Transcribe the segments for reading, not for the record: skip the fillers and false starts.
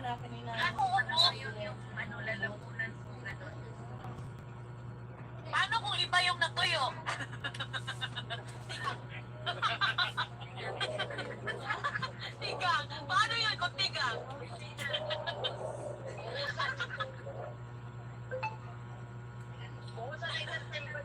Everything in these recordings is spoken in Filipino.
Ako ubo yung lalamunan ko gano'n. Paano kung iba yung natuyo? Tigang. Paano yun kung tigang? Buhusan na isang temper.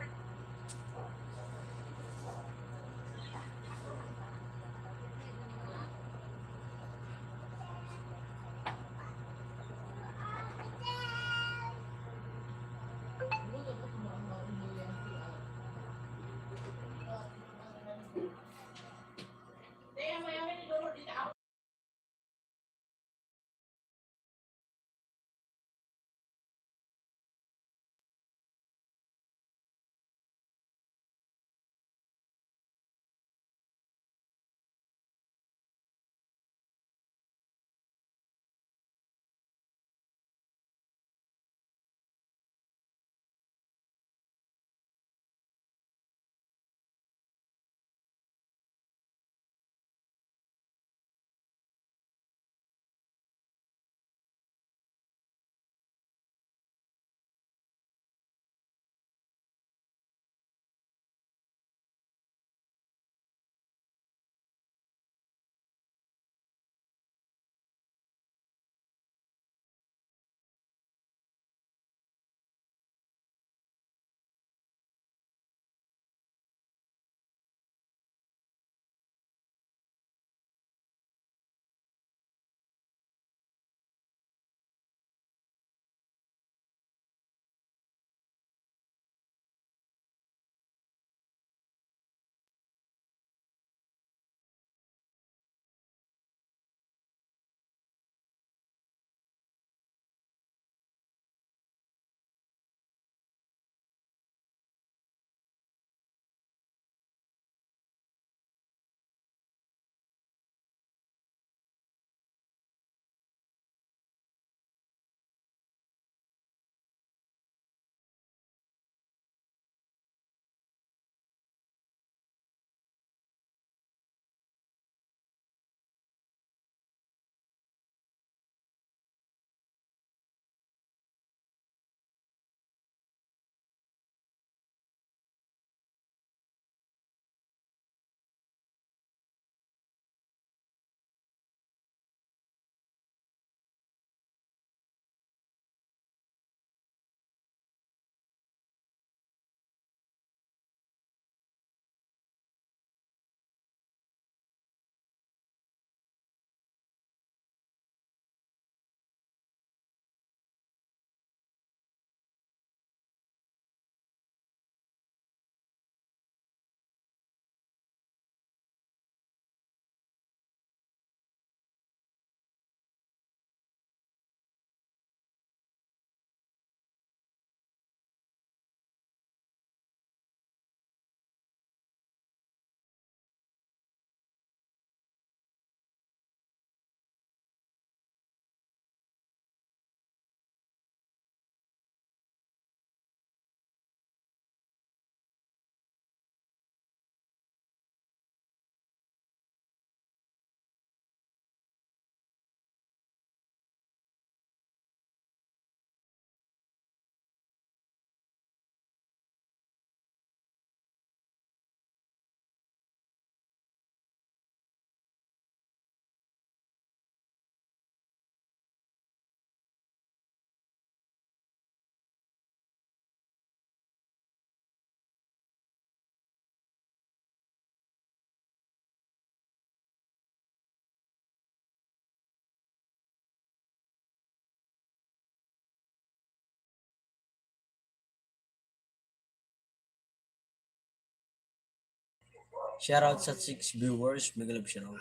Shoutout sa 6 viewers, mega love shoutout.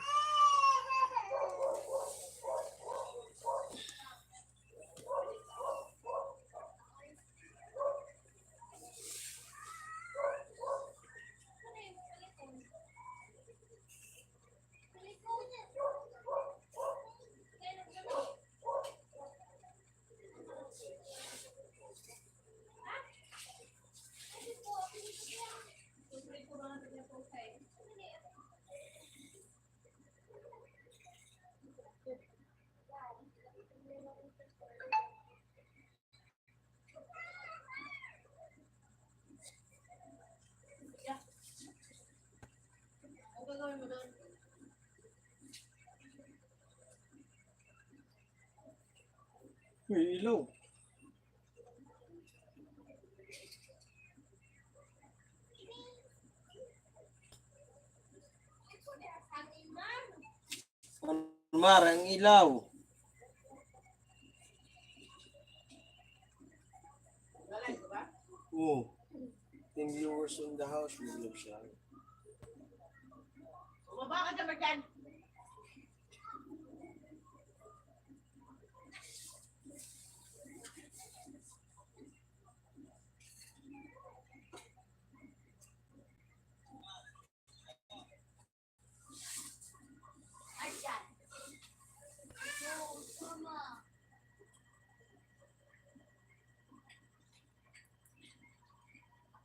Ang gagawin mo doon? May ilaw. Mar, ang ilaw. Lalay ko ba? Oo. 10 viewers in the house. May siya. Bumaba ka naman dyan. Ayan.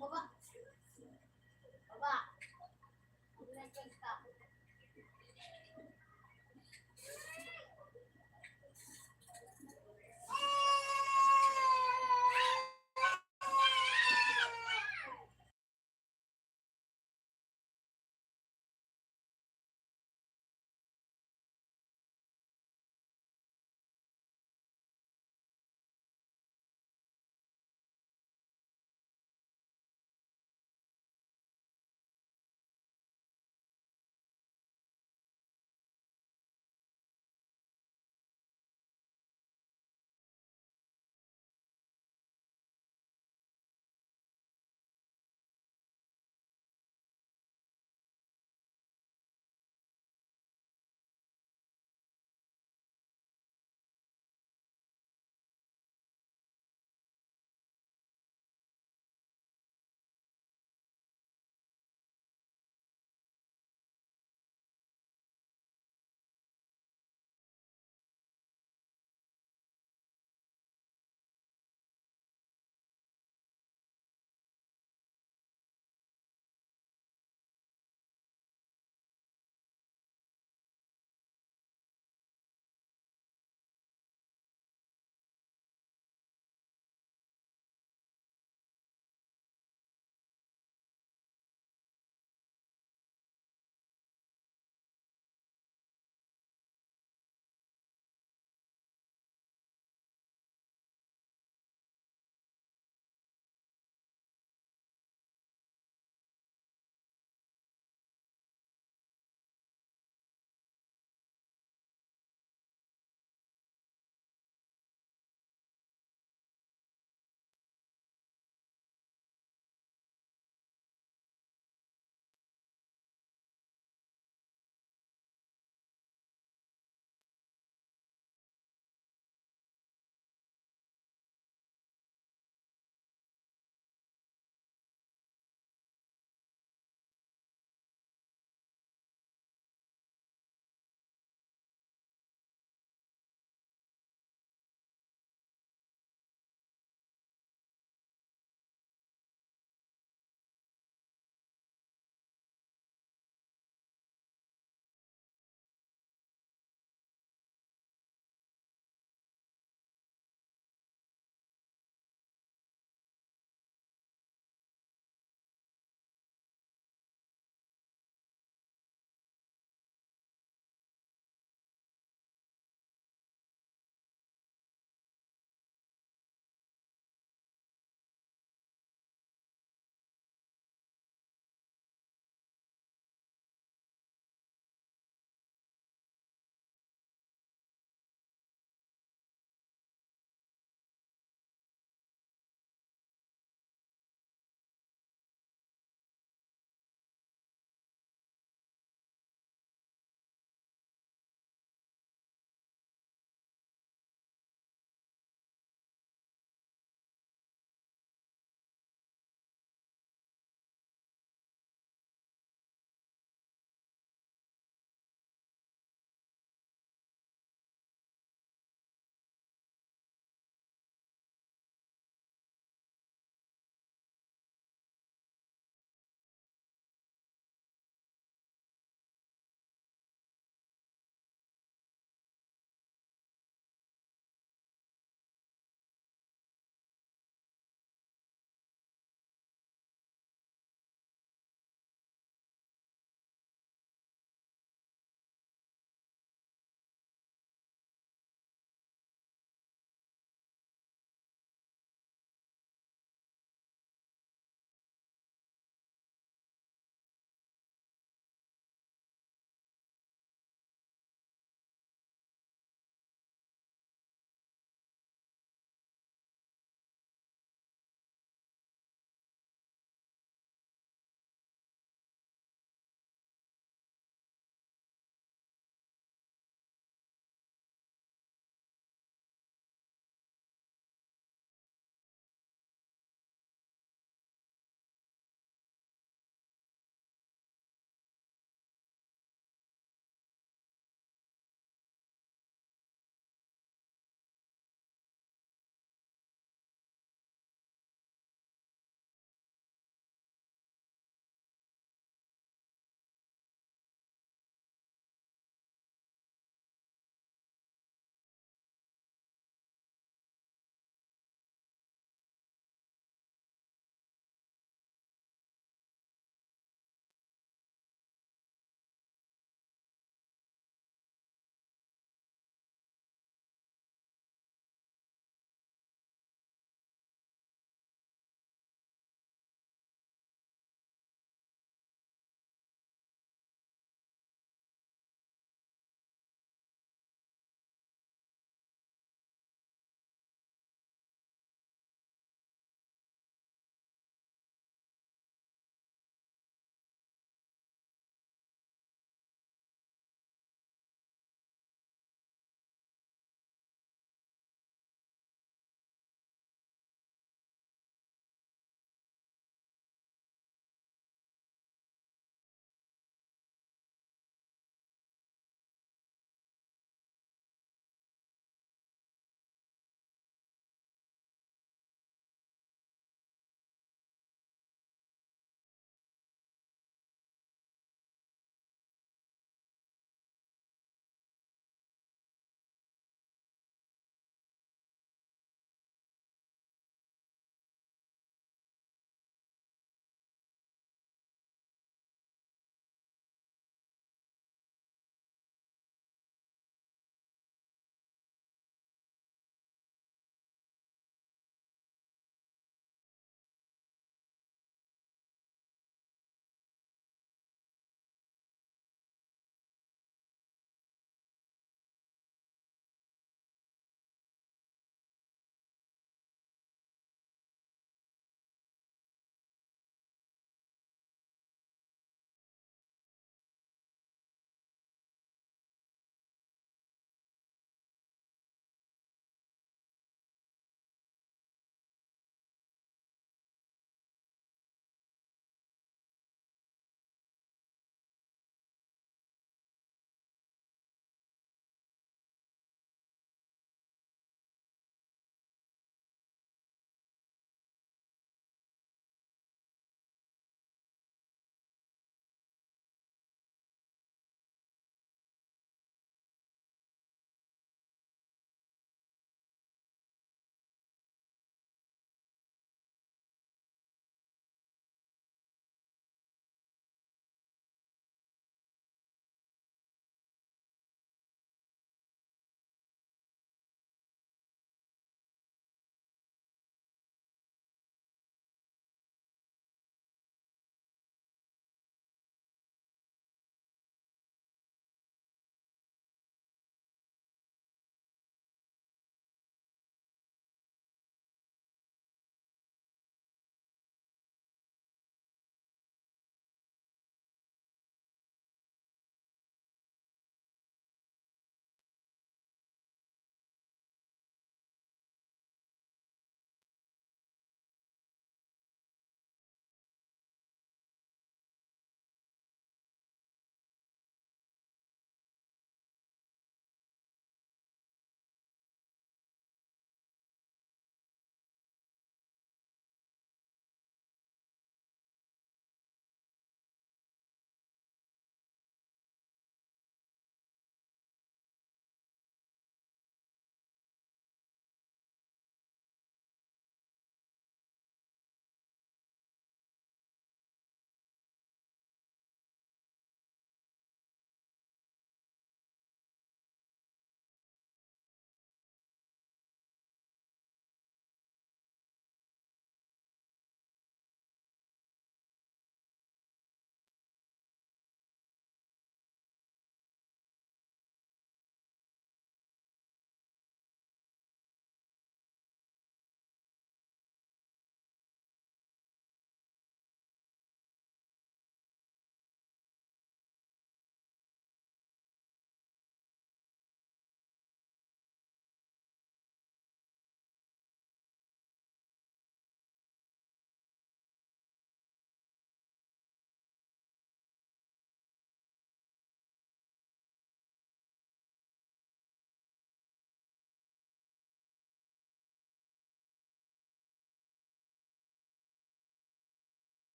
Baba. Baba.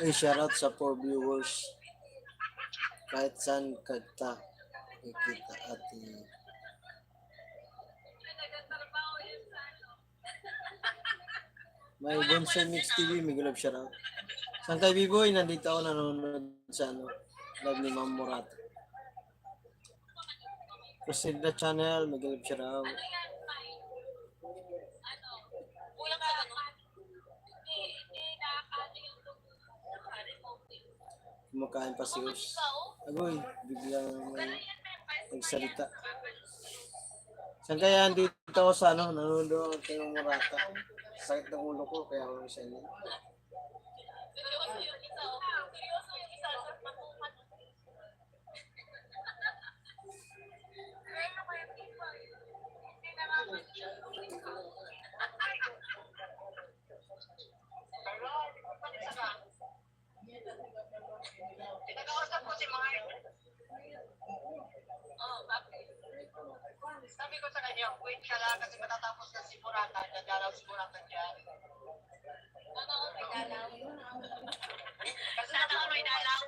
Ay, shoutout sa 4 viewers. Kahit saan kagta. Ikita ati. May Bonsai Mix TV, may gulab shoutout. Saan kay B-Boy? Nandito ako nanonood sa ano, live ni Ma'am Murata. Proceed na channel, may gulab shoutout. Kulang ka ano? Hindi nakakaano yung Kumakain pa si Us. Agoy, biglang may nagsalita. Saan kaya andito ako sa ano, nanonood kay Ma'am Murata. Sakit ng ulo ko, kaya ako sa inyo. seryoso yung isa. Seryoso yung isa. Makumat. Ano kaya iba? Hindi nakakaano. Pinag-ausap ko si Mark. Oh, bakit? Sabi ko sa kanya, wait ka lang kasi matatapos na si Murata. Nadalaw si Murata dyan. Ano, may dalaw? Kasi may dalaw.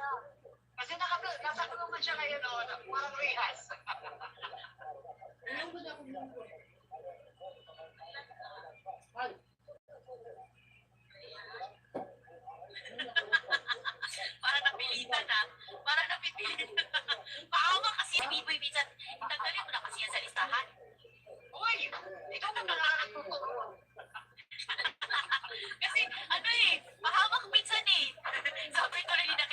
Kasi nasa kulungan siya ngayon, parang rehas. Para napilitan na. Para napilitan na. Paawa kasi si Biboy minsan. Itanggalin mo na kasi yan sa listahan. Uy! Ikaw na talaga nagtuturo. Kasi ano mahamak minsan Sabi ko rin na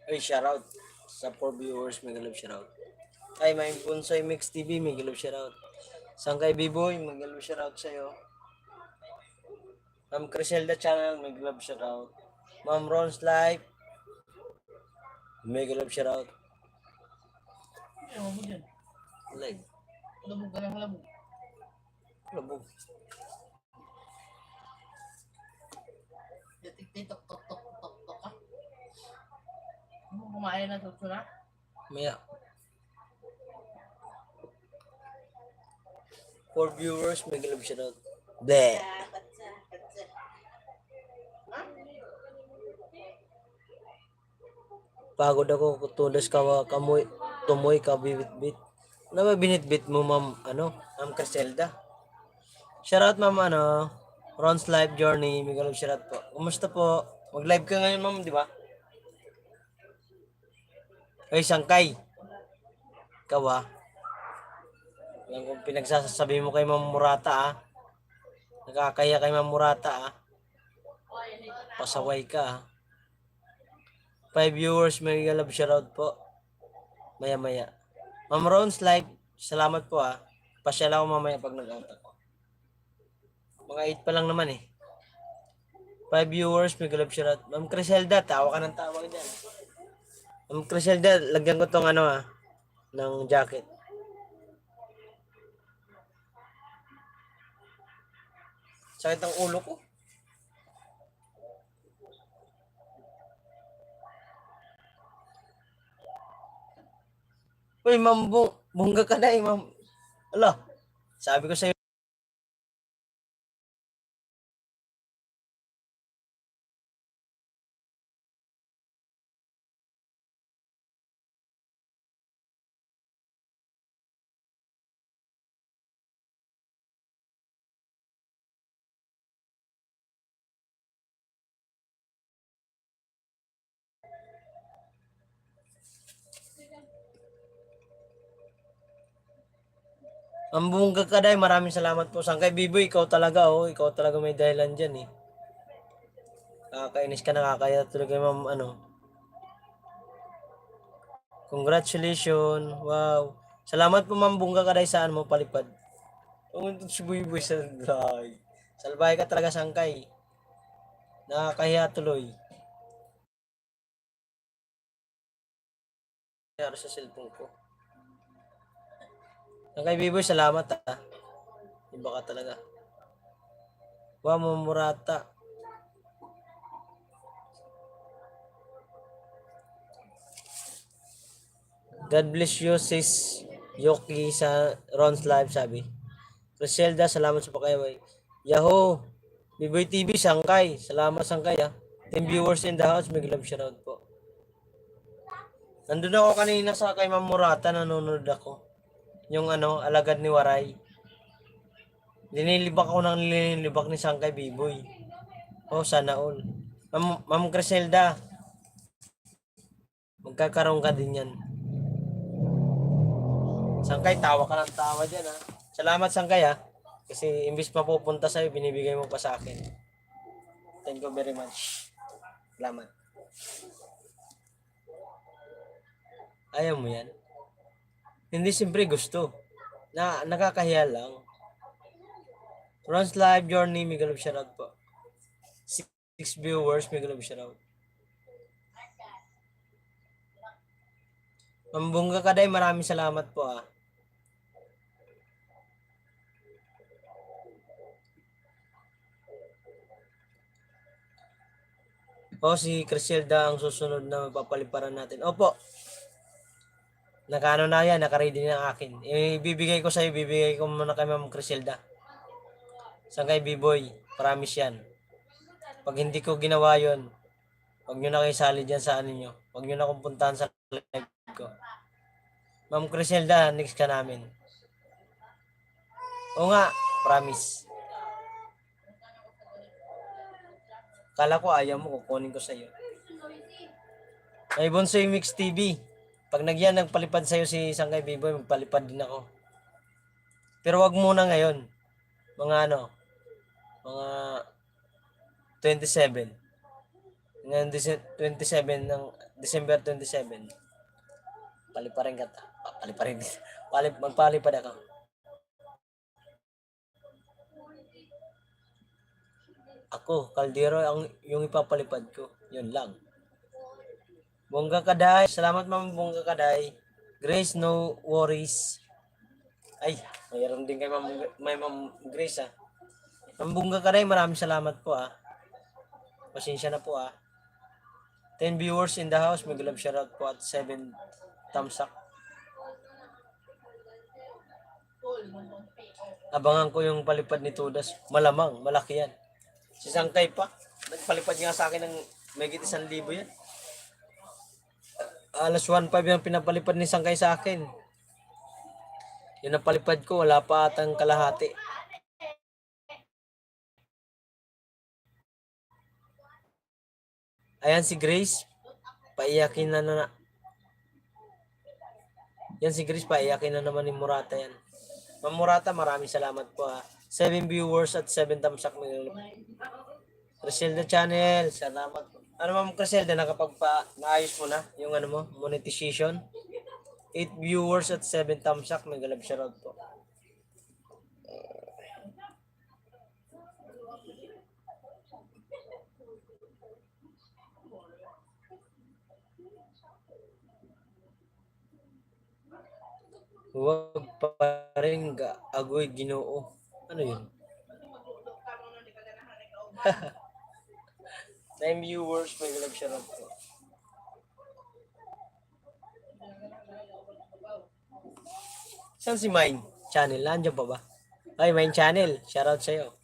Ay, shoutout. Sa 4 viewers, mega love shoutout. Ay, may Bunsoy Mix TV, mega love shoutout. Sangkay B-Boy, mega love shoutout sa'yo. Ma'am Criselda Channel, mega love shoutout. Ma'am Ron's Life, mega love shoutout. Ano mo dyan? Live. Labog ka ng labog. Labog. Tok, tok, tok, tok, tok ka. Ano kumain na ito na? Maya. 4 viewers, mega love shoutout. Bleh. Pagod ako, tulos ka, kamoy, tumoy ka, bibit-bit. Ano ba binitbit mo, ma'am, ma'am Criselda? Shoutout, ma'am, Ron's Life Journey, mega love shoutout po. Kumusta po? Mag-live ka ngayon, ma'am, di ba? Ay, Sangkay. Ikaw, Alam kong pinagsasabi mo kay Ma'am Murata, Nakakaya kay Ma'am Murata, Pasaway ka, 5 viewers, mega love shoutout po. Maya-maya. Ma'am Ron's Live, salamat po, Pasyal ako mamaya pag nag-out ako. Mga 8 pa lang naman 5 viewers, mega love shoutout. Ma'am Criselda, tawa ka ng tawa dyan. Ma'am Criselda, lagyan ko tong ng jacket. Sakit ang ulo ko. Uy, ma'am, bungga ka na ma'am. Ala, sabi ko sa'yo. Ang bungga ka dahil, maraming salamat po. Sangkay Biboy, ikaw talaga, ikaw talaga may dahilan dyan, Nakakainis ka, nakakaya talaga, ma'am, Congratulations, wow. Salamat po, ma'am, bungga ka dahil, saan mo palipad. Ito si Biboy sa dry. Salbahe ka talaga, Sangkay. Nakakahiya tuloy. Kaya sa cellphone ko. Sangkay Biboy, salamat, Iba ka talaga. Wow, Ma'am Murata. God bless you, sis Yoki sa Ron's Live, sabi. Criselda, salamat sa pakayaway. Yahoo! Biboy TV, Sangkay. Salamat, Sangkay, 10 viewers in the house, may love shoutout po. Nandun ako kanina sa kay Ma'am Murata, nanonood ako. Yung alagad ni Waray. Linilibak ako ng linilibak ni Sangkay Biboy. Sana all. Ma'am Criselda, magkakaroon ka din yan. Sangkay, tawa ka ng tawa dyan, Salamat, Sangkay, Kasi imbis mapupunta sa'yo, binibigay mo pa sa akin. Thank you very much. Salamat. Ayaw mo yan? Hindi siyempre gusto. Nakakahiya lang. Ron's Live Journey, mega love shoutout po. 6 viewers, mega love shoutout. Mambungga ka dahil, maraming salamat po, si Criselda ang susunod na mapapaliparan natin. Opo. Nakano na yan, nakaready na akin. Ibibigay ko sa'yo, bibigay ko muna kay Ma'am Criselda. Sangkay B-Boy, promise yan. Pag hindi ko ginawa yon, huwag nyo na kayo sali dyan sa nyo. Huwag nyo na akong puntahan sa live ko. Ma'am Criselda, next ka namin. Oo nga, promise. Kala ko ayaw mo, kukunin ko sa'yo. May Bunsoy Mix TV. Pag nagpalipad sa'yo si Sangkay Biboy, magpalipad din ako. Pero wag muna ngayon. Mga 27. Ngayon 27 ng December 27. Paliparin ka ta. Paliparin. Magpalipad ako. Ako, Caldero yung ipapalipad ko. Yun lang. Bongga Kaday. Salamat Ma'am Bongga Kaday. Grace, no worries. Ay, mayroon din kay Ma'am Grace ah. Ma'am Bongga Kaday, maraming salamat po ah. Pasensya na po ah. 10 viewers in the house. Mag-love shoutout po at 7 thumbs up. Abangan ko yung palipad ni Tudas. Malamang, malaki yan. Si Sangkay pa. Nagpalipad nga sa akin ng may 1,000 yan. Alas 1.5 yung pinapalipad ni Sangkay sa akin. Yung napalipad ko, wala pa atang kalahati. Ayan si Grace. Paiyakin na. Yan si Grace, paiyakin na naman ni Murata yan. Ma'am Murata, maraming salamat po ha. 7 viewers at 7 thumbs up. Criselda Channel, salamat po. Ano Ma'am Criselda, naayos mo na yung ano mo, monetization. 8 viewers at 7 thumbs up. May galab shoutout po. Huwag pa rin agoy Ginoo. Ano yun? 9 viewers, may galab shoutout po. Saan si Mine Channel? Nandiyan pa ba? Ay, Mine Channel. Shoutout sa'yo.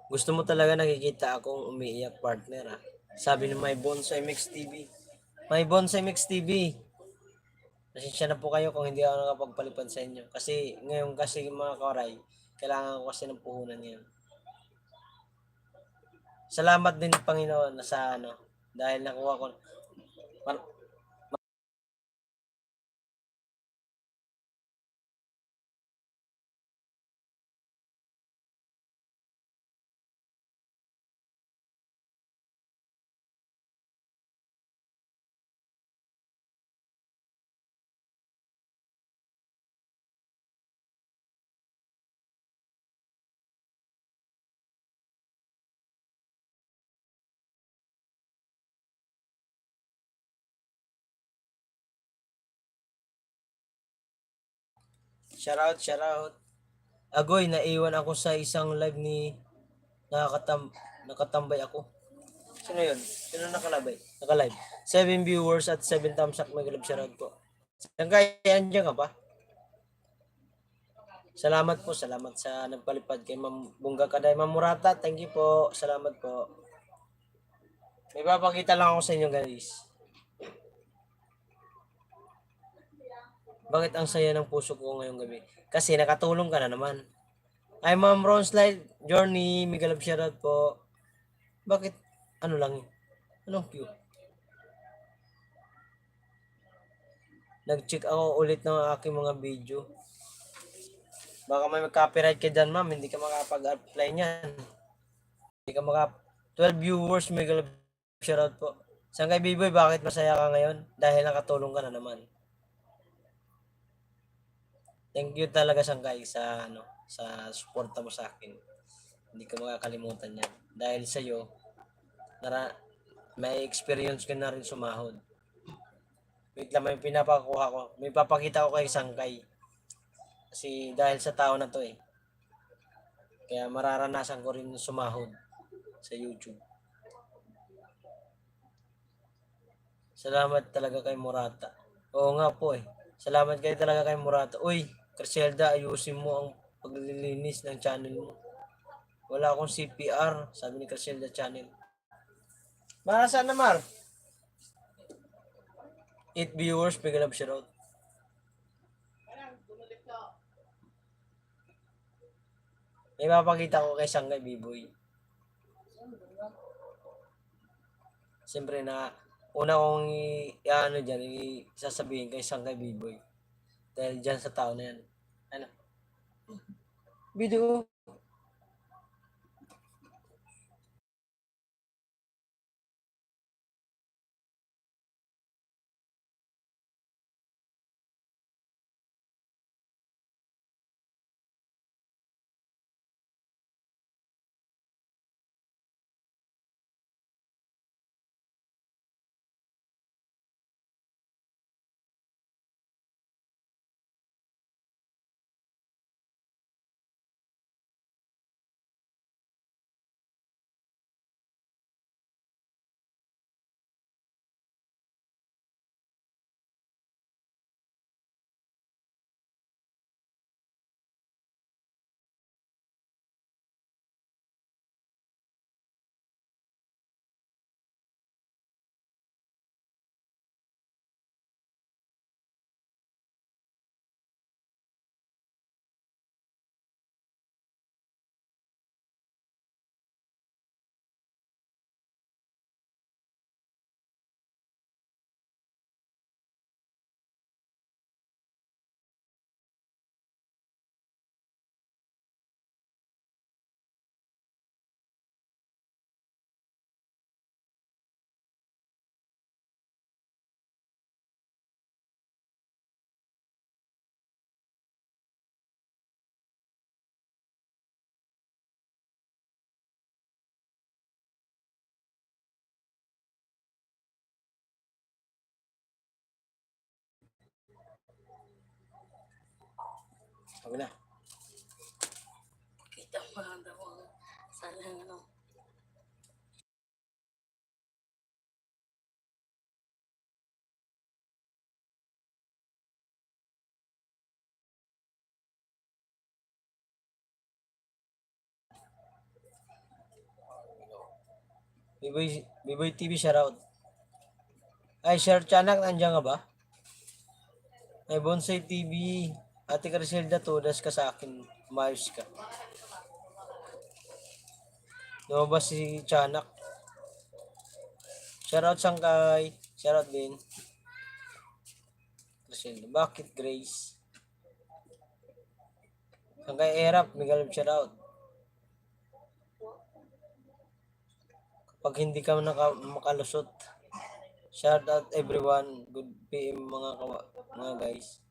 Gusto mo talaga nakikita akong umiiyak partner ah. Sabi ni My Bonsai Mix TV. My Bonsai Mix TV. Pasensya na po kayo kung hindi ako nakapagpalipad sa inyo. Kasi ngayon kasi mga kawaray, kailangan ko kasi ng puhunan ngayon. Salamat din Panginoon na sa ano. Dahil nakuha ko. Shoutout. Agoy, naiwan ako sa isang live ni nakatambay ako. Sino yun? Sino Naka-live. 7 viewers at 7 thumbs up. May galab shoutout po. Saan kaya andyan ka pa? Salamat po. Salamat sa nagpalipad kay Ma'am Bongga Kaday. Ma'am Murata, thank you po. Salamat po. May papakita lang ako sa inyo guys. Bakit ang saya ng puso ko ngayong gabi? Kasi nakatulong ka na naman. Ay Ma'am Ronslide Journey, may galab shoutout po. Bakit? Ano lang yun? Anong cute? Nag-check ako ulit ng aking mga video. Baka may copyright ka dyan ma'am, hindi ka makapag-apply niyan. Hindi ka 12 viewers, may galab shoutout po. Saan kay Biboy, bakit masaya ka ngayon? Dahil nakatulong ka na naman. Thank you talaga Sangkay sa sa suporta mo sa akin. Hindi ko makakalimutan 'yan. Dahil sa iyo may experience ko na rin sumahod. Wait lang, may pinapakuha ko. May papakita ko kay Sangkay. Kasi dahil sa tao na 'to eh. Kaya mararanasan ko rin sumahod sa YouTube. Salamat talaga kay Murata. Oo nga po eh. Salamat kayo talaga kay Murata. Uy, Criselda, ayusin mo ang paglilinis ng channel mo. Wala akong CPR, sabi ni Criselda Channel. Para saan na, Mar? 8 viewers, big love shoutout. May papakita ko kay Sangkay Biboy. Siyempre na, una kong sasabihin kay Sangkay Biboy. Dahil dyan sa tao na yan. Ano? Video. Sabi na. Kita mo lang daw ang salang ano. Biboy TV shoutout. Ay, Sir Chanak, nandiyan ka ba? Ay, Bonsai TV. Ate Criselda, tudas ka sa akin. Umayos ka. Lumabas si Chanak. Shoutout Sangkay. Shoutout din. Criselda. Bakit Grace? Sangkay Erap, Miguel shoutout. Kapag hindi ka makalusot. Shoutout everyone. Good PM mga guys.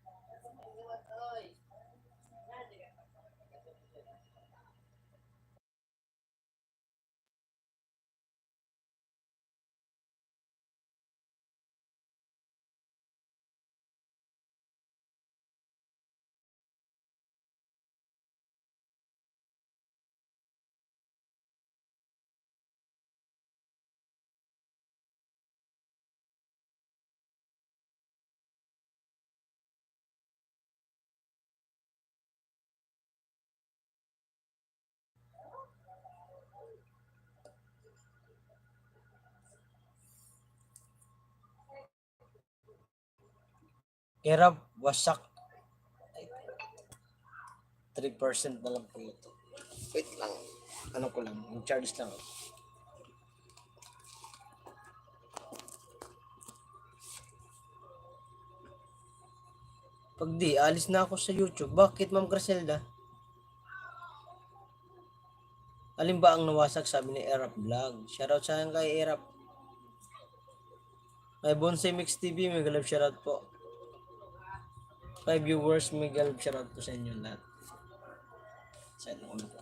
Erap, wasak. 3% na lang po ito. Wait lang. Ano ko lang. Yung charge lang. Pag di, alis na ako sa YouTube. Bakit, Ma'am Griselda? Alin ba ang nawasak, sabi ni Erap Vlog? Shoutout sa akin kay Erap. Kay Bonsai Mix TV, mega love shoutout po. Kay viewers, mega love shoutout po sa inyo lahat. Sa inyo ulo ko.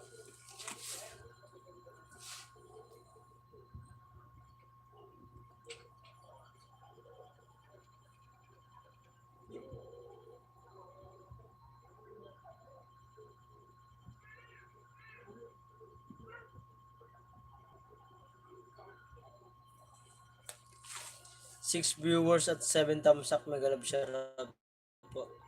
Six viewers at 7 thumbs up, mega love shoutout po.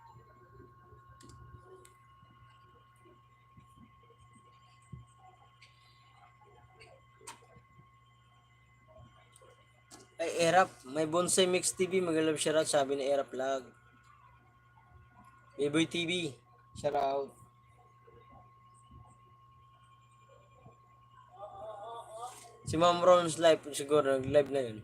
Ay, Erap, may Bonsai Mix TV, mega love shoutout, sabi ni Erap Vlog. Baboy TV, shoutout. Si Ma'am Ron's live, siguro nag-live na yun.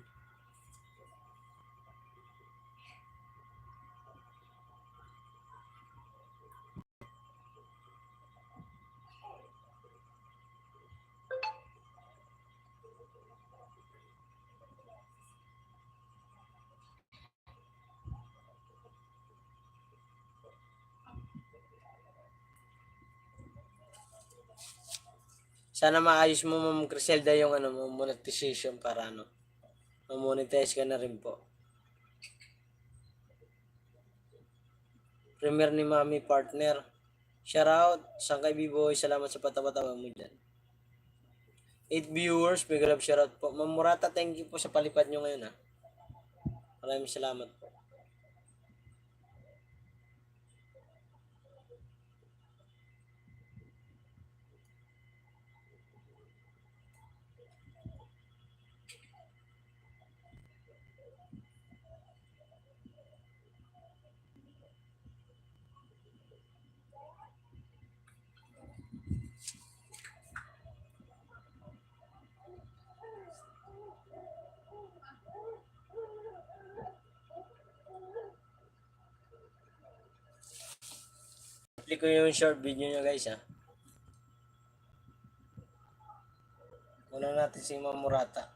Sana maayos mo, Ma'am Criselda, yung ano mo, monetization para ano, monetize ka na rin po. Premier ni Mami partner. Shoutout, Sangkay B-Boy, salamat sa patawa-tawa mo dyan. 8 viewers, mega love shoutout po. Ma'am Murata, thank you po sa palipad nyo ngayon ha. Maraming salamat po. Click ko yung short video nyo guys ha. Una natin si Ma'am Murata.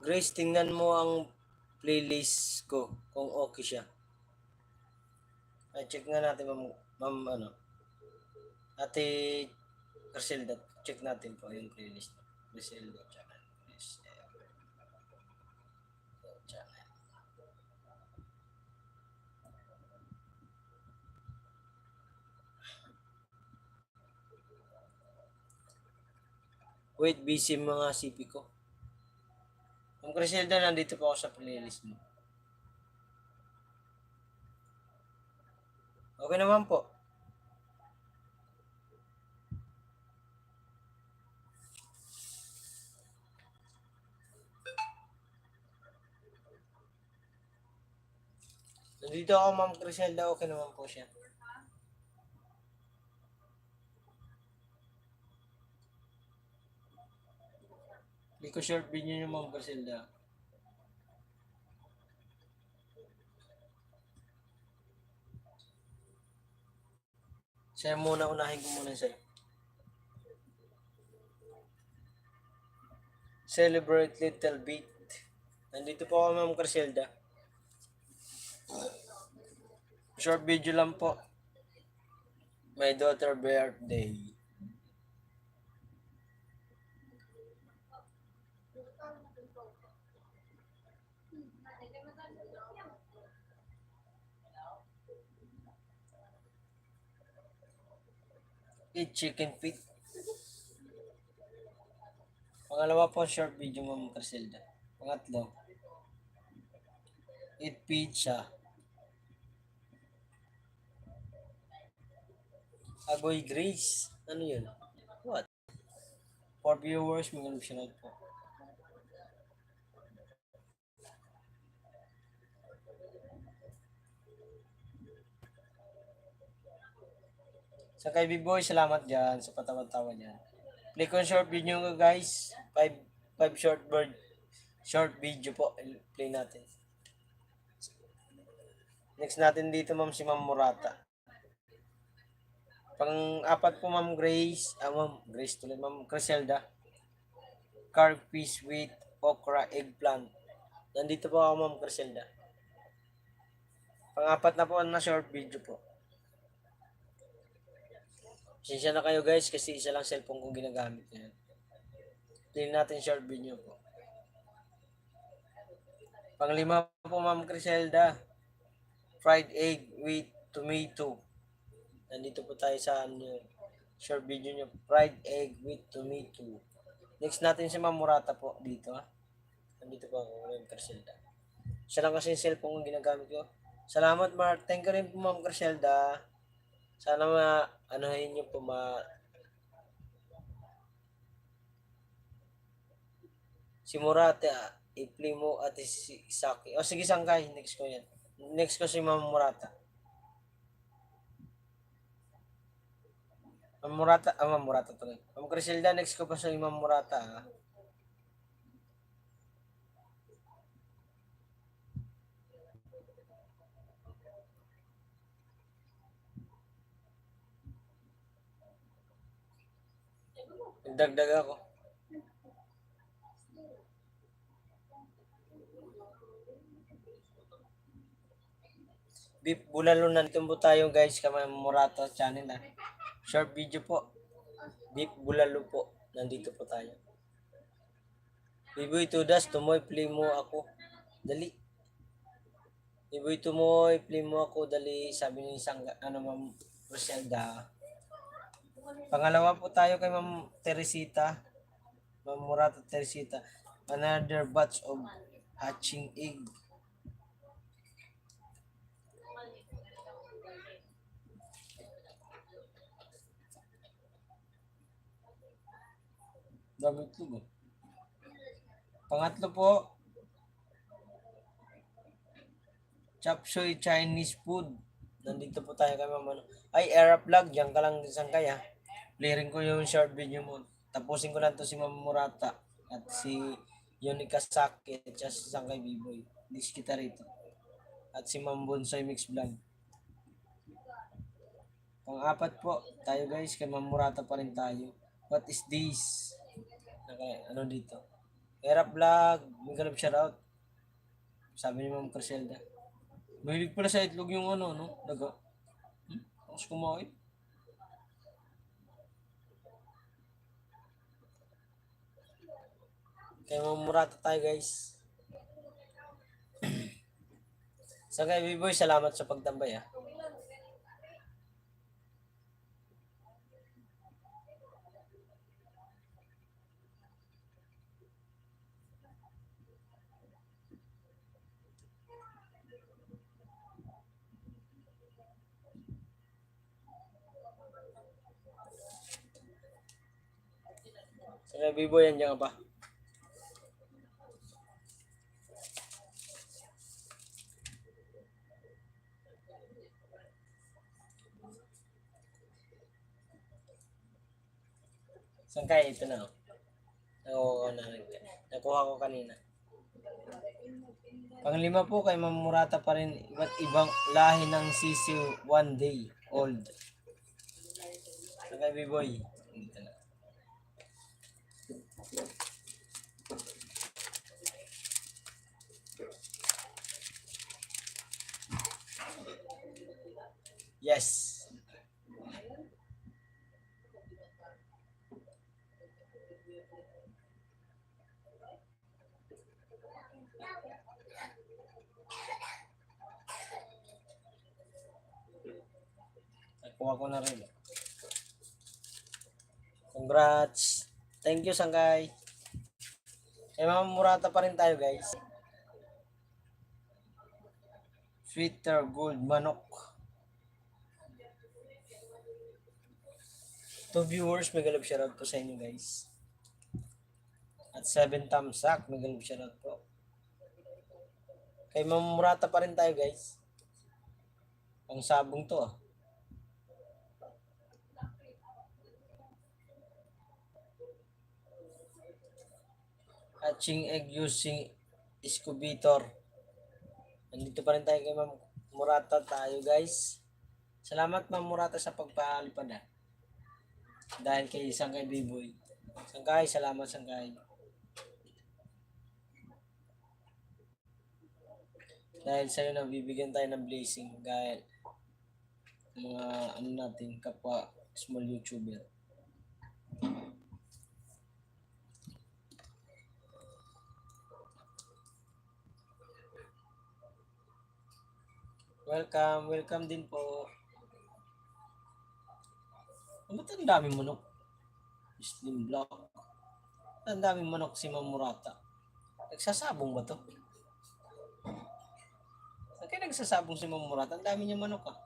Grace, tingnan mo ang playlist ko kung okay siya. Ay, check nga natin, ma'am ano. Ate Griselda, check natin po yung playlist. Griselda channel. Griselda channel. Wait, busy mga CP ko. Ma'am Griselda, nandito po ako sa playlist mo. Okay naman po. Nandito ako, Ma'am Griselda, okay naman po siya. Hindi ko short video niyo, Ma'am Griselda. Sa'yo muna, unahin ko muna sa'yo. Celebrate Little Bit. Nandito po ako, Ma'am Griselda. Short video lang po. My daughter birthday. Eat chicken feet. Pangalawa po, short video, Ma'am Griselda. Pangatlo, eat pizza. Agoy Grace. Ano yun? What? For viewers, mga optional po. Sa kay B-Boy, salamat dyan sa patawa-tawa dyan. Play ko yung short video ko, guys. 5 short video po. Play natin. Next natin dito, ma'am, si Ma'am Murata. Pang-apat po, Ma'am Grace. Ma'am Grace tuloy. Ma'am Griselda. Carved fish with okra eggplant. Nandito po ako, Ma'am Griselda. Pang-apat na po na short video po. Pasensya na kayo, guys, kasi isa lang cellphone kong ginagamit ngayon. Play natin short video po. Panglima po, Ma'am Griselda. Fried egg with tomato. Nandito po tayo sa short video nyo. Fried egg with tomato. Next natin si Ma'am Murata po dito. Nandito po ako, Ma'am Griselda. Siya lang kasi yung cellphone kong ginagamit ko. Salamat, Mark. Thank you rin po, Ma'am Griselda. Sana anuhin nyo po si Murata, i-play mo at si Saki. O sige, Sangkay. Next ko yan. Next ko si Ma'am Murata. Ma'am Murata tuloy. Ma'am Griselda, next ko pa sa Ma'am Murata. Nagdagdag ako. Beef bulalo, nandito po tayo, guys, kay Ma'am Murata channel ha. Short video po. Beef bulalo po. Nandito po tayo. Biboy Tudas, tumoy, play mo ako. Dali. Biboy tumoy, play mo ako. Dali. Sabi ni isang, Ma'am Griselda. Pangalawa po tayo kay Ma'am Teresita. Ma'am Murata Teresita. Another batch of hatching egg. Dami ito ba? Pangatlo po, chop suey Chinese food. Nandito po tayo kay Ma'am. Ay, Arab vlog. Diyan ka lang isang kaya. Playin ko yung short video mo. Tapusin ko lang to si Ma'am Murata at si Yonika Saki at si Sangkay B-Boy. Dis kita rito. At si Ma'am Bonsoy Mix Vlog. Pang-apat po, tayo guys, kay Ma'am Murata pa rin tayo. What is this? Okay, ano dito? Erap Vlog, may galap shoutout. Sabi ni Ma'am Criselda. Mahilig pala sa itlog yung ano, no? Daga. Tapos kumain. Kaya mamurata tayo guys. Sa kay B-Boy, salamat sa pagtambay ah. Sa kay B-Boy, andyan ka pa. Saan kaya ito na? Nakuha ko kanina. Panglima po kay Ma'am Murata pa rin iba't ibang lahi ng sisiw 1 day old. Saan kay B-Boy? Dito na. Yes. Nakuha ko na rin. Congrats. Thank you, Sangkay. Eh, Ma'am Murata pa rin tayo, guys. Sweeter Gold Manok. 2 viewers, may galap shoutout po sa inyo, guys. At 7 thumbs up, may galap shoutout po. Kay Ma'am Murata pa rin tayo, guys. Ang sabong to, ah. Hatching egg using incubator. Nandito pa rin tayo kay Ma'am Murata tayo, guys. Salamat Ma'am Murata sa pagpalipad ah. Dahil kay Sangkay B-Boy. Sangkay, salamat Sangkay. Dahil sa'yo nabibigyan tayo ng blessing dahil mga ano natin kapwa small YouTuber. Welcome din po. Ba't ang daming manok? Slim block. Ang daming manok si Ma'am Murata. Nagsasabong ba to? Saan kaya nagsasabong si Ma'am Murata? Ang dami niya manok ah.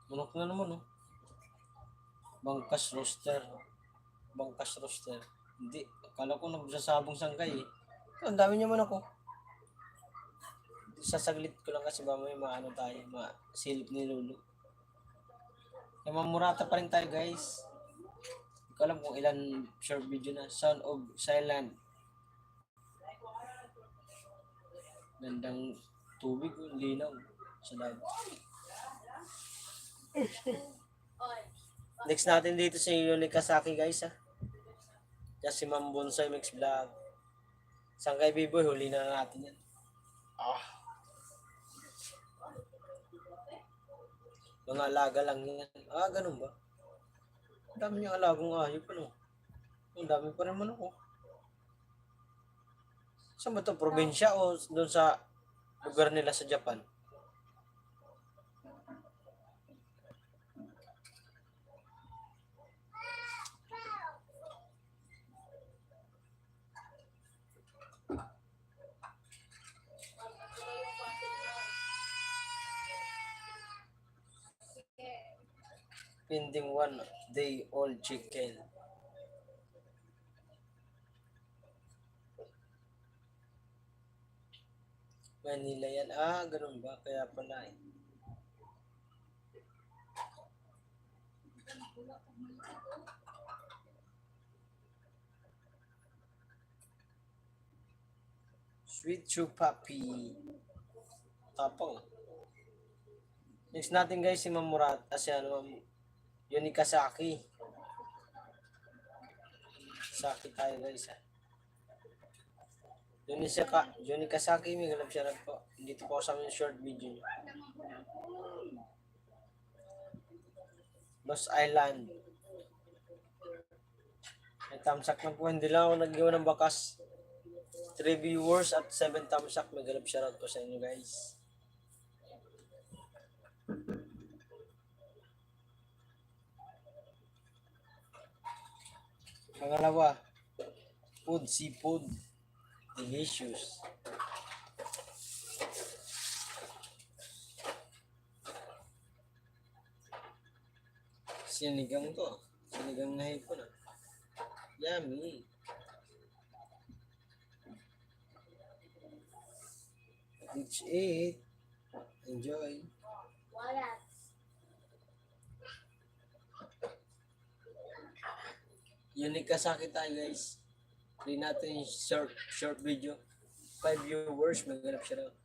Manok na naman oh. Bangkas roaster. Hindi. Akala ko nagsasabong Sangkay eh. Ang dami niya manok oh. Sasaglit ko lang kasi ba may maano tayo, masilip ni Lulu. Kaya Ma'am Murata pa rin tayo guys. Hindi ko alam kung ilan short video na. Sound of Silent. Gandang tubig, linaw. Sa lahat. Next natin dito si Yuni Kasaki guys ha. Yan si Ma'am Bonsai Mix Vlog. Sangkay B-Boy, huli na natin yan. Mga alaga lang yan. Ganun ba? Ang dami niyang alagang ayop ano. Ang dami pa rin man ako. Saan ba ito? Probinsya o doon sa lugar nila sa Japan? Pending 1 day old chicken. Manila yan. Ganun ba? Kaya pala eh. Sweet True Puppy. Tapang. Next natin guys si Ma'am Murata. Si ano, Ma'am Yuni Kasaki. Saki tayo guys ha. Yuni Kasaki, may galap siya po. Dito po sa aming short video nyo. Lost Island. May tamsak na po. Hindi lang ako nag-iwan ng bakas. 3 viewers at 7 tamsak. May galap siya po sa inyo guys. Pangalawa, food, seafood, delicious. Sinigang to. Sinigang na hipon ah. Yummy. Let's eat. Enjoy. Unique Kasaki tayo guys. Play natin yung short video. 5 viewers, maghanap siya na.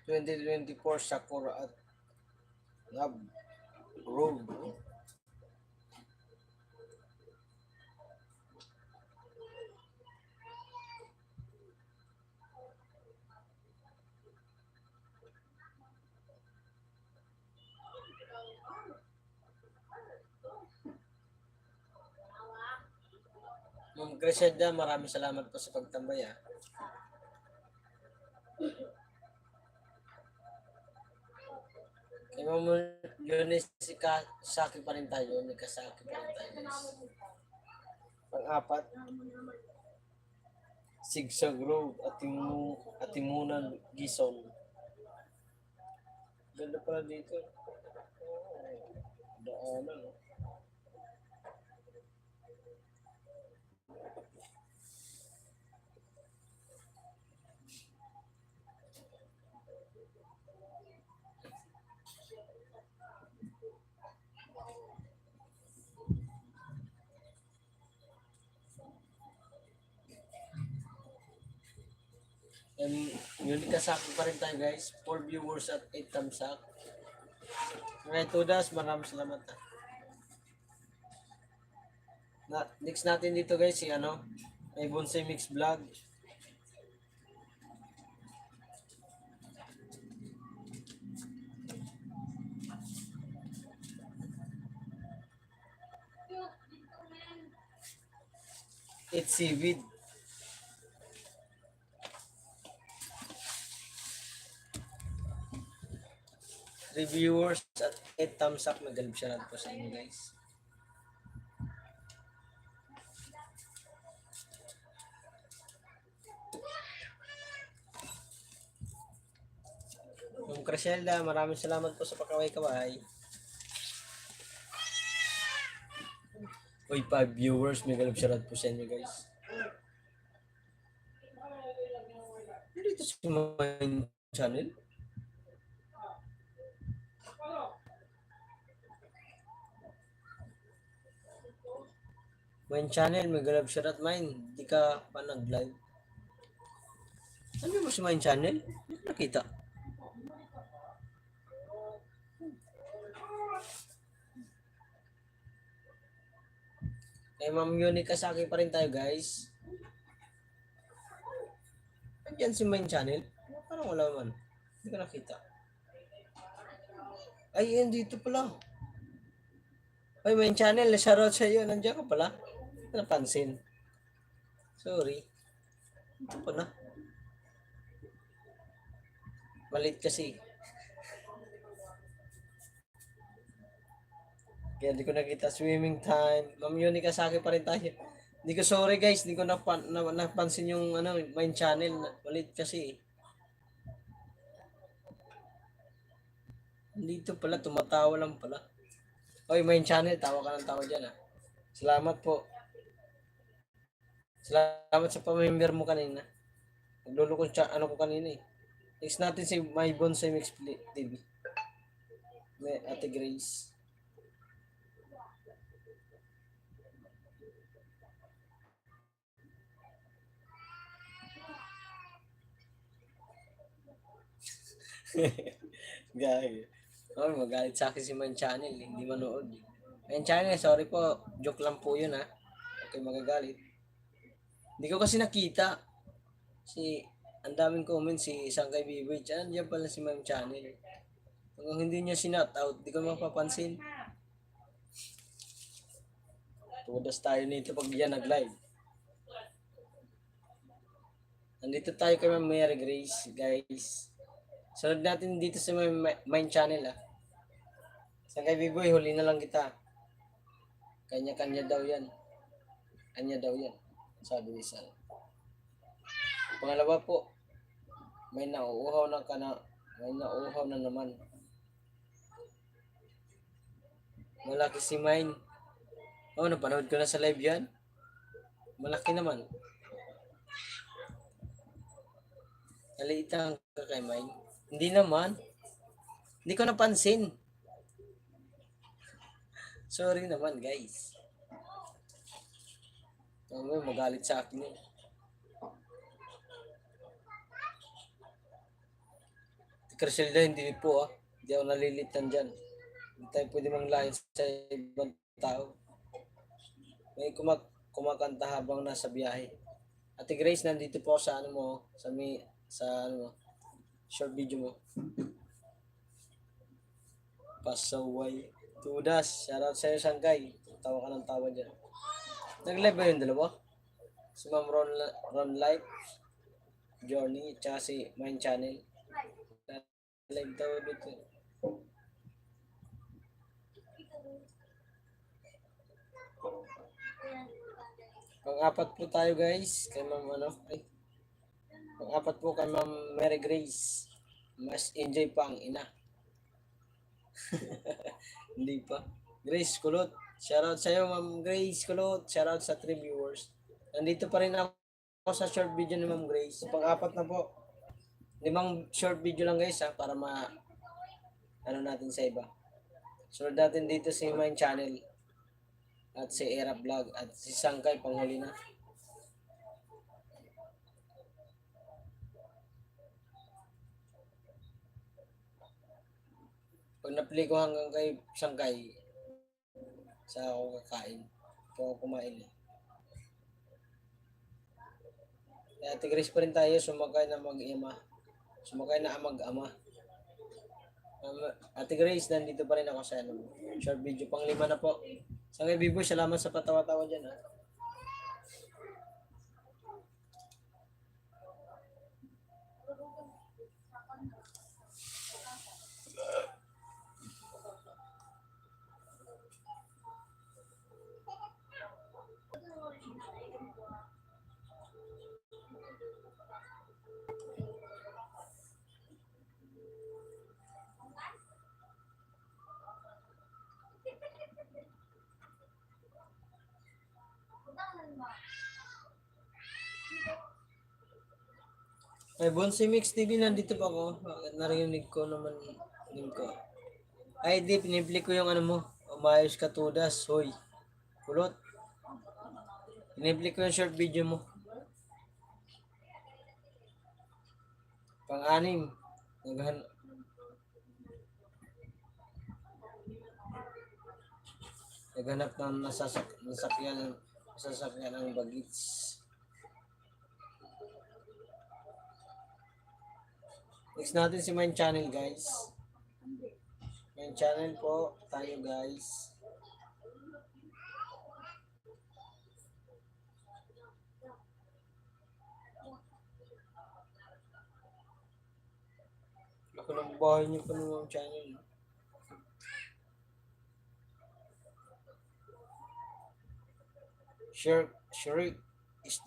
...2024 Sakura at Love Road. Ma'am Griselda, maraming salamat po sa pagtambay ha. Kay Ma'am Eunice Kasaki pa rin tayo. May Kasaki pa rin tayo guys. Pang-apat. Sigsag Road, Atimunan, Gison. Ganda pala dito. Daanan. Yun kasaki pa rin tayo guys. 4 viewers at 8 thumbs up. Okay, Tudas, maraming salamat ha. Next natin dito guys, si ano, may Bonsai Mix Vlog. It's Seaweed. Reviewers at 8 thumbs up. Magalib siya po sa inyo guys. Ma'am Criselda, maraming salamat po sa pakaway-kaway. Uy, 5 viewers. Magalib siya po sa inyo guys. Dito sa main channel. Main channel, may galab share at mine. Di ka pa nag-live. Ano mo sa main channel? Nakita. Ma'am Yuni Kasaki pa rin tayo guys. Andiyan si main channel. Parang wala man. Hindi ko nakita. Ay, yan dito pala. Ay, main channel. Shoutout sa iyo. Nandiyan ka pala. Napansin. Sorry. Ito pa na. Malit kasi. Kaya hindi ko nakita swimming time. Ma'am Yuni Kasaki pa rin tayo. Hindi ko sorry guys. Hindi ko napansin yung ano, main channel. Malit kasi. Dito pala. Tumatawa lang pala. Oy, main channel. Tawa ka ng tawa dyan ah. Salamat po. Salamat sa pamember mo kanina. Nagluloko siya, ano ko kanina eh. Next natin si My Bonsai Mix TV. May Ate Grace. Gaya. Oh, magalit sa akin si Man Channel, hindi manood. Man Channel, sorry po. Joke lang po yun ha. Okay, magagalit. Hindi ko kasi nakita. Si, ang daming comment si isang kay Biboy. Diyan pala si Man Channel. Kung hindi niya sinat out, di ko mapapansin. Tudas tayo nito pag yan nag-live. Nandito tayo kay Ma'am Mary Grace, guys. Sunod natin dito sa main channel ah. Sa kay Biboy, huli na lang kita. Kanya-kanya daw yan. Kanya daw yan. Sabi ni Sal. Pangalawa po, may nauuhaw na naman. Malaki si Mine. Oh, napanood ko na sa live yan. Malaki naman. Naliitan ka kay Mine. Hindi naman. Hindi ko napansin. Sorry naman, guys. Magalit sa akin eh. Criselda, hindi po ah. Hindi ako nalilitan dyan. Hindi tayo pwede manglayan sa ibang tao. May kumakanta habang nasa biyahe. Ate Grace, nandito po sa ano mo, sa ano mo, short video mo. Pasaway. Tudas, shoutout sa'yo Sangkay. Tawa ka ng tawa dyan. Nag-live ba yung dalawa? Si Ma'am Ron Life, Journey, tsaka si Mine Channel. Live daw dito. Pang-apat po tayo guys. Kay Ma'am ano. Pang-apat po kay Ma'am Mary Grace. Mas enjoy pa ang ina. Hindi pa. Grace Kulot. Shoutout sa'yo Ma'am Grace Kulot. Shoutout sa 3 viewers. Nandito pa rin ako sa short video ni Ma'am Grace. Pang-apat na po. 5 short video lang guys ha. Para ano natin sa iba. Sunod natin dito si Mine Channel. At si Era Vlog. At si Sangkay panghuli na. Pag napili ko hanggang kay Sangkay, sa ako kakain. Ito ako kumain eh. Kaya Ate Grace pa rin tayo, sumakay na mag-ama. Sumakay na mag-ama. Ate Grace, nandito pa rin ako sa short video. Pang-5 na po. Sangkay Biboy, salamat sa patawa-tawa dyan ha. Ay, Bonsai Mix TV, nandito pa ako. Narinig ko naman din ko. Ay, di, pinipili ko yung ano mo. Umayos ka tudas, hoy. Kulot. Pinipili ko yung short video mo. Pang-anim. Naghanap ng nasasakyan ng bagits. Next natin si Mine Channel guys. Mine Channel po tayo guys. Ako ng bahay niyo pa ng channel. Shark is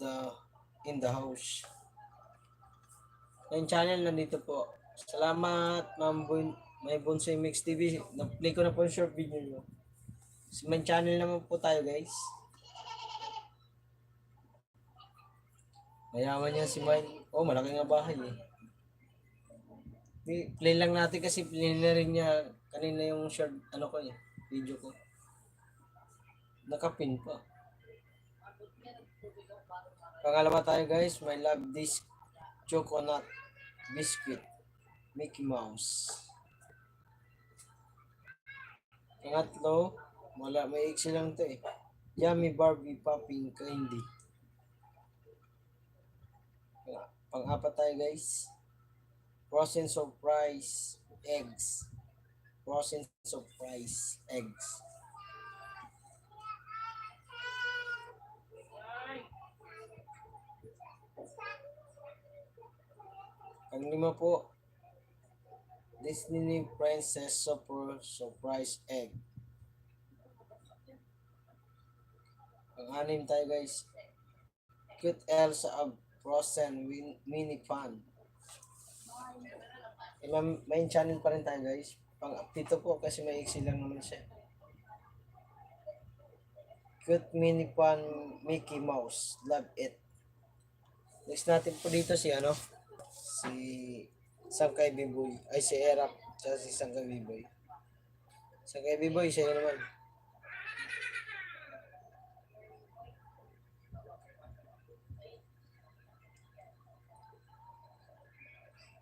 in the house. Yung channel nandito po. Salamat, Ma'am May Bonsai Mix TV. Na-play ko na po yung short video nyo. Sa main channel naman po tayo, guys. Mayaman yan si Mine. Oh, malaki nga bahay eh. Play lang natin kasi play na rin niya kanina yung short, ano ko eh, video ko. Nakapin pa. Pangalawa tayo guys, my love this coconut biscuit. Mickey Mouse. Pangatlo, may iksi lang to eh. Yummy Barbie Popping Candy. Pang-apat tayo guys. Frozen surprise eggs. Frozen surprise eggs. Pang-lima po, Disney Princess Super Surprise Egg. Pang-anim tayo guys. Cute Elsa of Frozen Mini Pan. Main channel pa rin tayo guys. Pito po kasi may iksi lang naman siya. Cute Mini Pan Mickey Mouse. Love it. Next natin po dito si si Sangkay Biboy. Ay si Erap. Tsaka si Sangkay Biboy. Sangkay Biboy siya naman.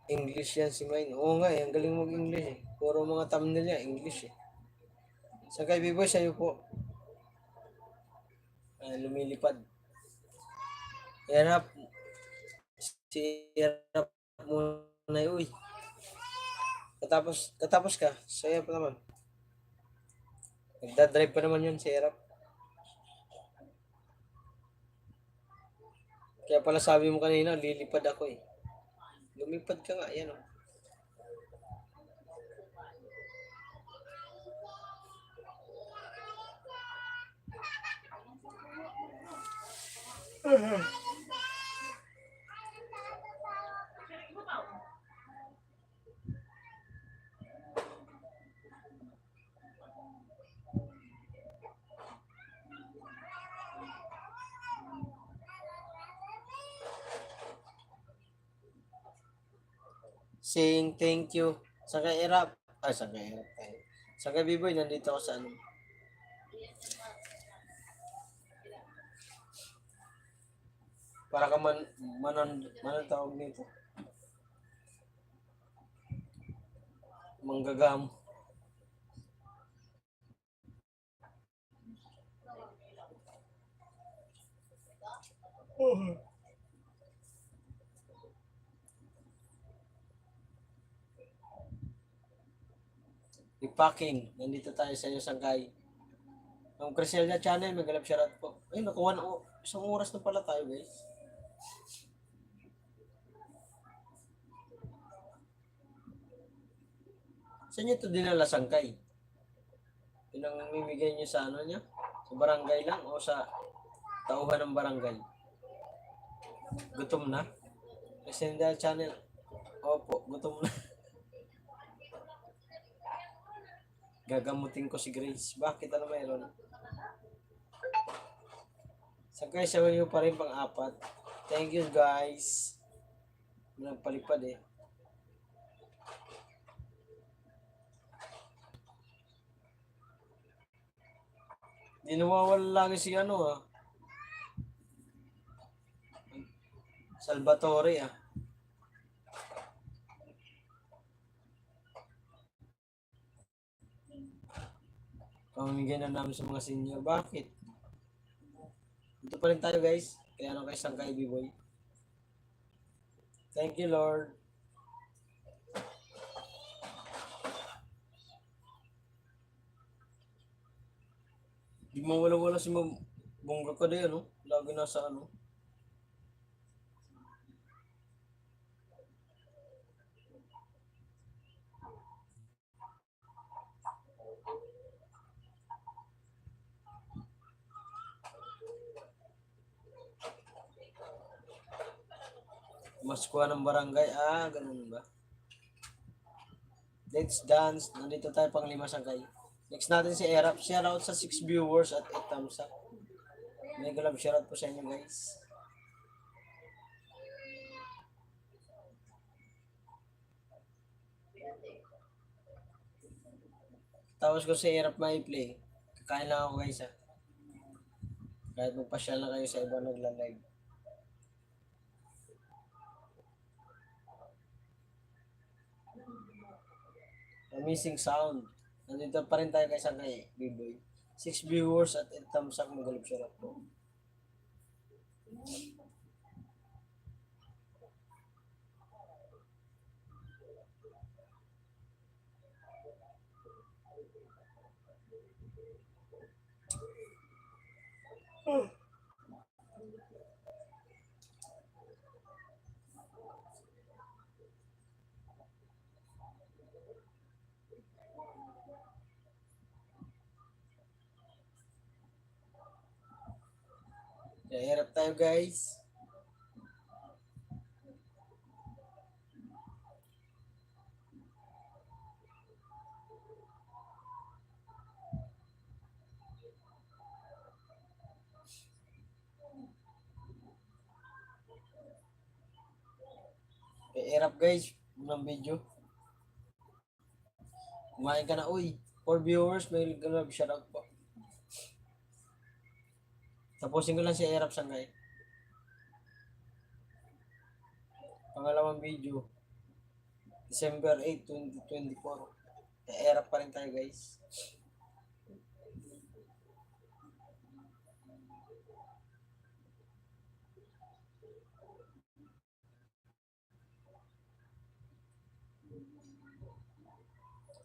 English yan si Mine. Oo nga eh, ang galing mag-English eh. Puro mga thumbnail niya, English eh. Sa kay Biboy, sa'yo po. Lumilipad. Hirap. Si Hirap muna eh, uy. Katapos ka, sa'yo pa naman. Nagdadrive pa naman yun si Hirap. Kaya pala sabi mo kanina, lilipad ako eh. Lumipad ka nga, yan o. Saying thank you. Sa kay Erap. Sa kay Erap tayo. Sa kay Biboy, nandito ako sa ano. Para ka manon tawag nito. Manggagam. Repacking. Nandito tayo sa iyo, Sangkay. Ang Criselia channel, magalap shoutout po. Ay, nakuha na. Isang oras na pala tayo, guys. Saan niyo ito dinala, Sangkay? Pinamimigay niyo sa ano niya? Sa barangay lang o sa tauhan ng barangay? Gutom na? Criselia channel. Opo, gutom na. Gagamutin ko si Grace. Bakit ano mayroon? Sa guys, sabi nyo pa rin pang-apat. Thank you guys. Nagpalipad eh. Di nawawala lagi si Salvatore ah. Pamimigay na namin sa mga senior. Bakit? Dito pa rin tayo guys. Kaya kay Sangkay B-Boy. Thank you Lord. Di mawala-wala si Bongga ka din Lagi nasa Mas kuha ng barangay. Ganun ba? Let's dance. Nandito tayo pang 5 Sangkay. Next natin si Erap. Shoutout sa 6 viewers at 8 thumbs up. Mega love shoutout po sa inyo guys. Tapos kung sa hirap mai-play, kakain lang ako guys ha. Kahit magpasyal na kayo sa ibang nagla-live. Amazing sound. Nandito pa rin tayo guys kay B-Boy. 6 viewers at 8 thumbs up, magalip siya po. Kaya hirap tayo guys. Kaya hirap guys. Unang video. Kumain ka na, uy. 4 viewers, may love shoutout po. Tapusin ko lang si Erap Sangay. Pangalawang video. December 8, 2024. Kaya Erap pa rin tayo guys.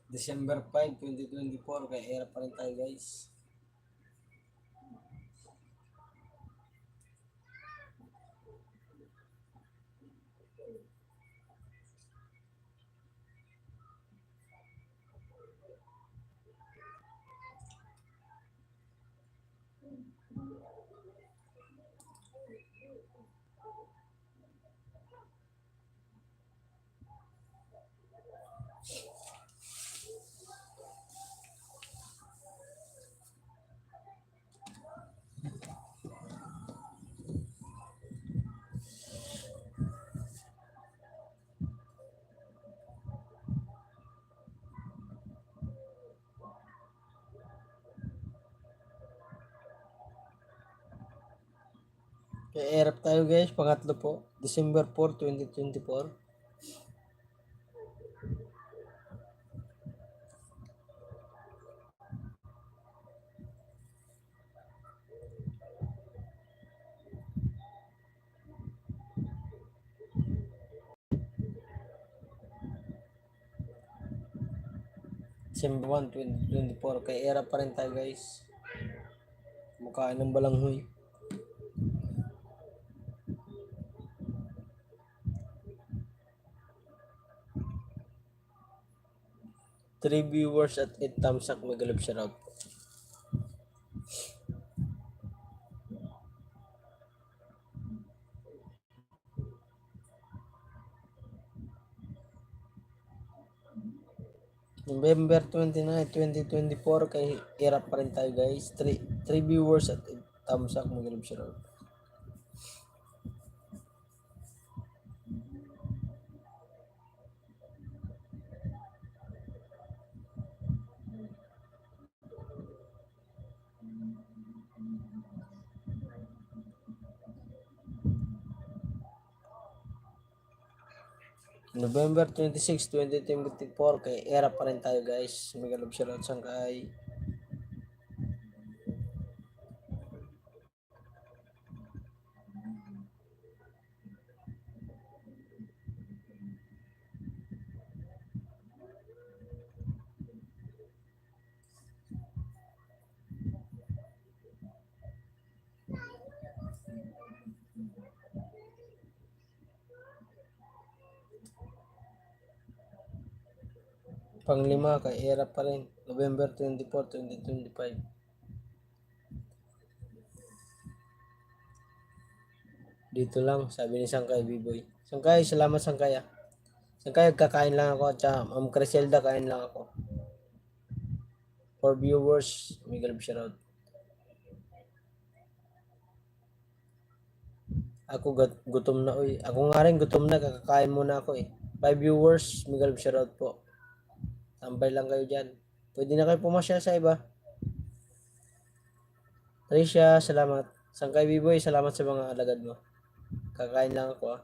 December 5, 2024. Kaya Erap pa rin tayo guys. Kaya Erap tayo guys. Pangatlo po. December 4, 2024. December 1, 2024. Kaya Erap pa rin tayo guys. Mukhaan ng balanghoy. Three viewers at 8 thumbs up, magalap shoutout. November 29, 2024 kay Erap pa rin tayo guys. 3 viewers at 8 thumbs up, magalap shoutout. November 26, 2024 kay Erap pa rin tayo guys. Magalap shoutout Sangkay. Panglima kay Erap pa rin. November 24, 2025. Dito lang, sabi ni Sangkay B-Boy. Sangkay, salamat Sangkay ah. Sangkay, kakain lang ako. Tsaka, Ma'am Criselda, kain lang ako. For viewers, may galap shoutout. Ako gutom na, uy. Ako nga rin gutom na, kakakain muna ako eh. 5 viewers, may galap shoutout po. Tambay lang kayo dyan. Pwede na kayo pumasyal sa iba. Tricia, salamat. Sangkay Biboy, salamat sa mga alagad mo. Kakain lang ako ah.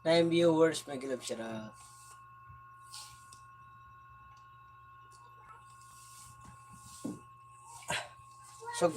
9 viewers, may gilap siya. So,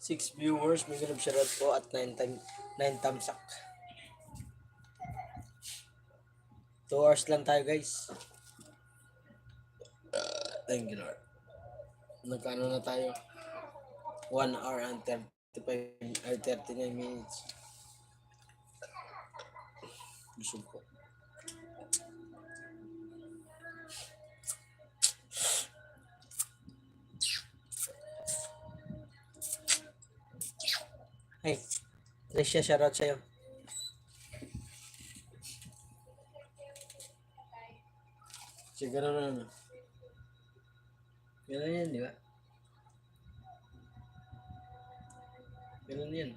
six viewers, may gilap siya po at 9 tamsak. 2 hours lang tayo, guys. Thank you, Lord. Nagkano na tayo? 1 hour and 35 or 39 minutes. Busog ko. Hey, Tricia, shoutout sa'yo. Siguro na. Ganun yan, di ba? Ganun yan.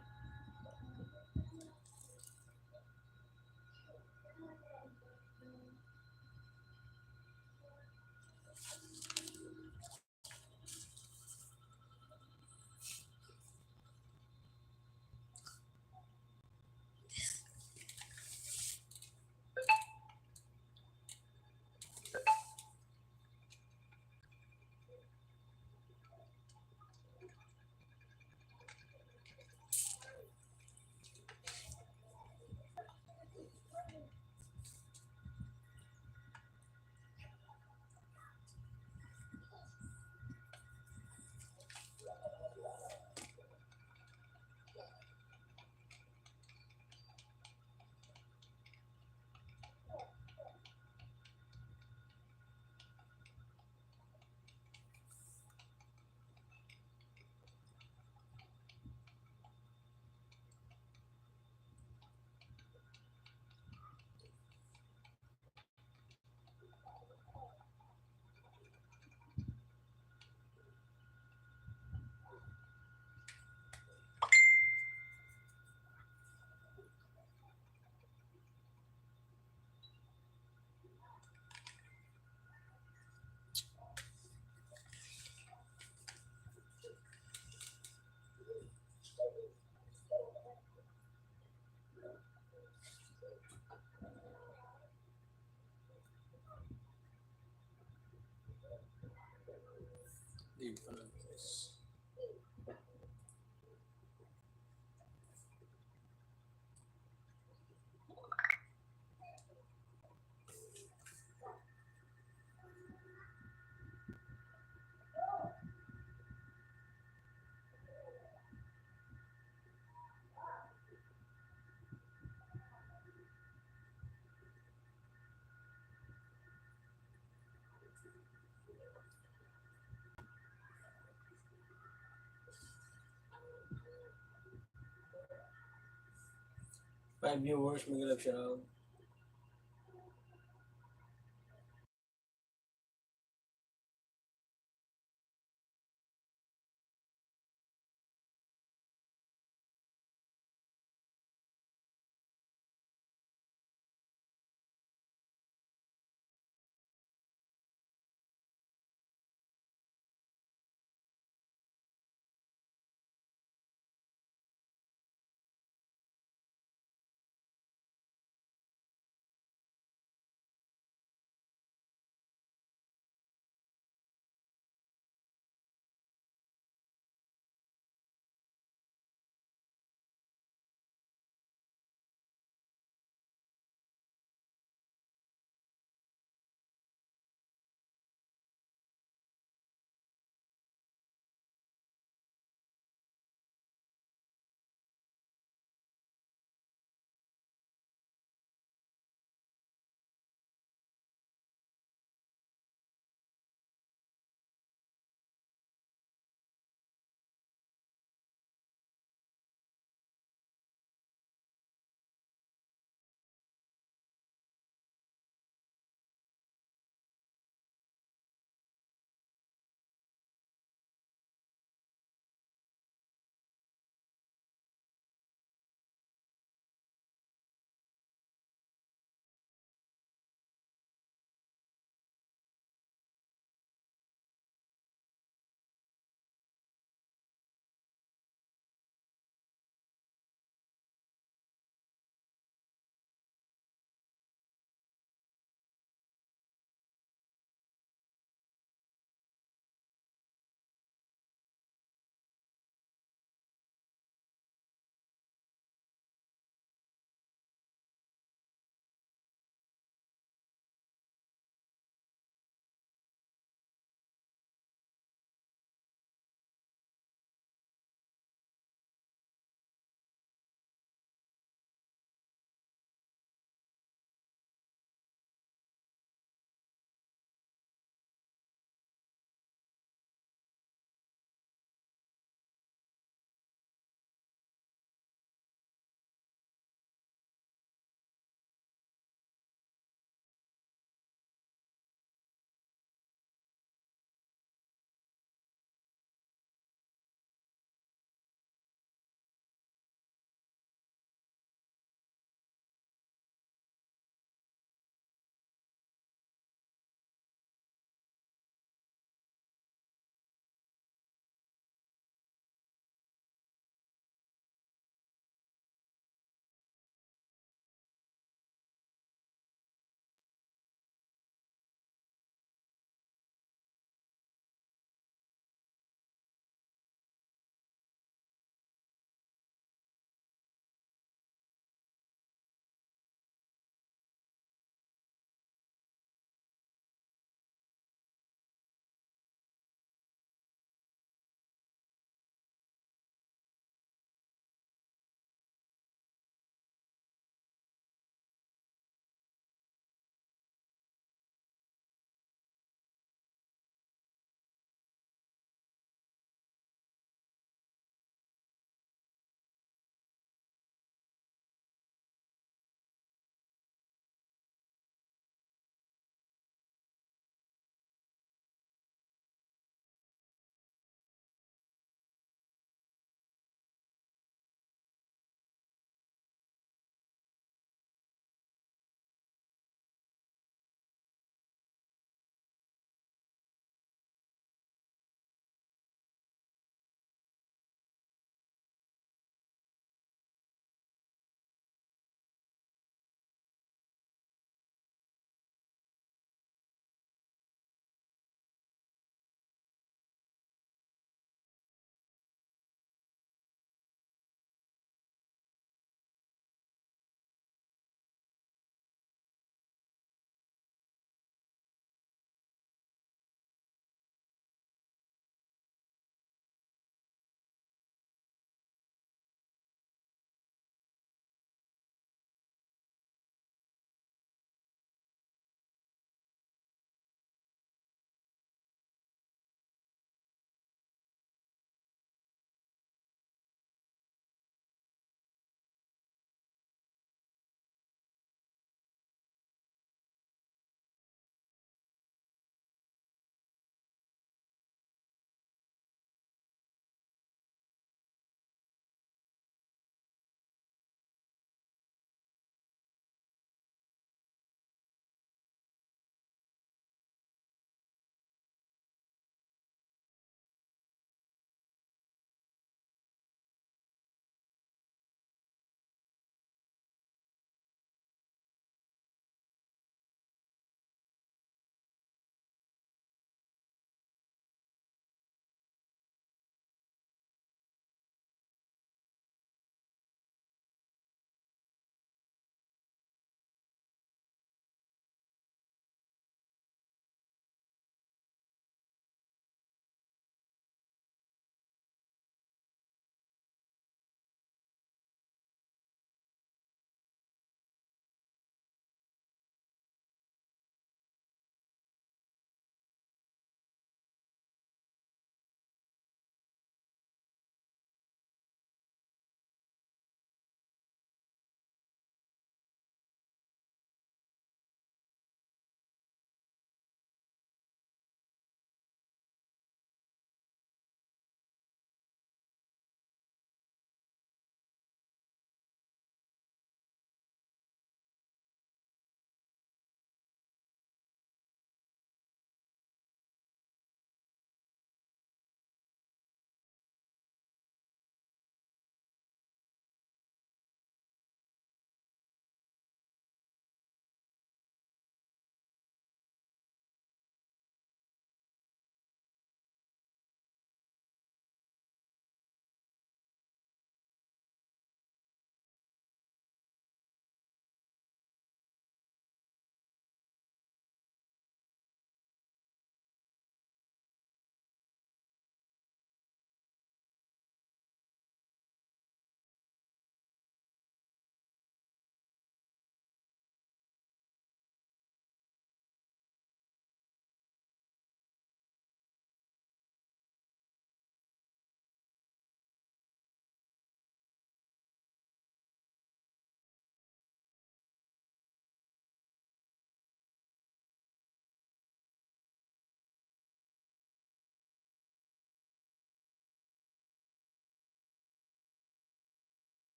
Di pa lang, guys. Five viewers, may gilap siya.